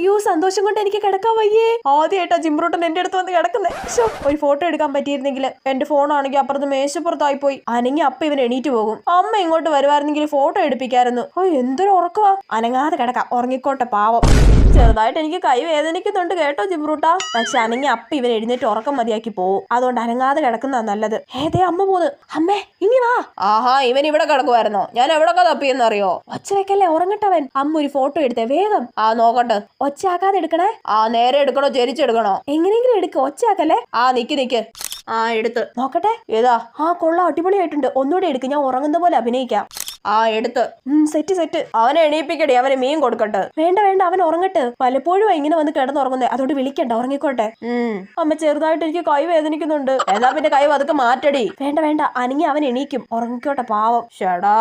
അയ്യോ സന്തോഷം കൊണ്ട് എനിക്ക് കിടക്കാൻ വയ്യേ. ആദ്യമായിട്ടാ ജിംബ്രൂട്ടൻ എന്റെ അടുത്ത് വന്ന് കിടക്കുന്നേ. ഒരു ഫോട്ടോ എടുക്കാൻ പറ്റിയിരുന്നെങ്കിൽ. എന്റെ ഫോണാണെങ്കിൽ അപ്പുറത്ത് മേശപ്പുറത്തായി പോയി. അനങ്ങി അപ്പ ഇവൻ എണീറ്റ് പോകും. അമ്മ ഇങ്ങോട്ട് വരുവായിരുന്നെങ്കിൽ ഫോട്ടോ എടുപ്പിക്കായിരുന്നു. എന്തൊരു ഉറക്കവാ. അനങ്ങാതെ കിടക്കാം, ഉറങ്ങിക്കോട്ടെ പാവം. ചെറുതായിട്ട് എനിക്ക് കൈ വേദനിക്കുന്നുണ്ട് കേട്ടോ ജിംബ്രൂട്ടാ. പക്ഷെ അനങ്ങി അപ്പ ഇവൻ എഴുന്നേറ്റ് ഉറക്കം മതിയാക്കി പോവും. അതുകൊണ്ട് അനങ്ങാതെ കിടക്കുന്ന നല്ലത്. ഏതേ അമ്മ പോന്ന്. അമ്മേ ഇനി വാ. ആഹാ ഇവൻ ഇവിടെ കിടക്കുമായിരുന്നോ? ഞാൻ എവിടൊക്കെ തപ്പിയെന്നറിയോ? ഒച്ച വെക്കല്ലേ, ഉറങ്ങട്ടവൻ. അമ്മ ഒരു ഫോട്ടോ എടുത്തേ വേഗം. നോക്കട്ടെ. ഒച്ചയാക്കാതെ എടുക്കണേ. നേരെ എടുക്കണോ ചെരിച്ചെടുക്കണോ? എങ്ങനെയെങ്കിലും എടുക്ക, ഒച്ചയാക്കല്ലേ. നിക്ക്. എടുത്ത് നോക്കട്ടെ. ഏതാ? കൊള്ളാം, അടിപൊളിയായിട്ടുണ്ട്. ഒന്നുകൂടെ എടുക്ക്, ഞാൻ ഉറങ്ങുന്ന പോലെ അഭിനയിക്കാം. എടുത്ത്. സെറ്റ്. അവനെ എണീപ്പിക്കട്ടെ, അവന് മീൻ കൊടുക്കട്ടെ. വേണ്ട അവൻ ഉറങ്ങട്ടെ. പലപ്പോഴും ഇങ്ങനെ വന്ന് കിടന്നുറങ്ങുന്നേ, അതുകൊണ്ട് വിളിക്കണ്ട, ഉറങ്ങിക്കോട്ടെ. അമ്മ ചെറുതായിട്ട് എനിക്ക് കൈ വേദനിക്കുന്നുണ്ട്. എന്നാ പിന്നെ കൈ അതൊക്കെ മാറ്റടി. വേണ്ട അനങ്ങി അവൻ എണീക്കും, ഉറങ്ങിക്കോട്ടെ പാവം. ഷടാ.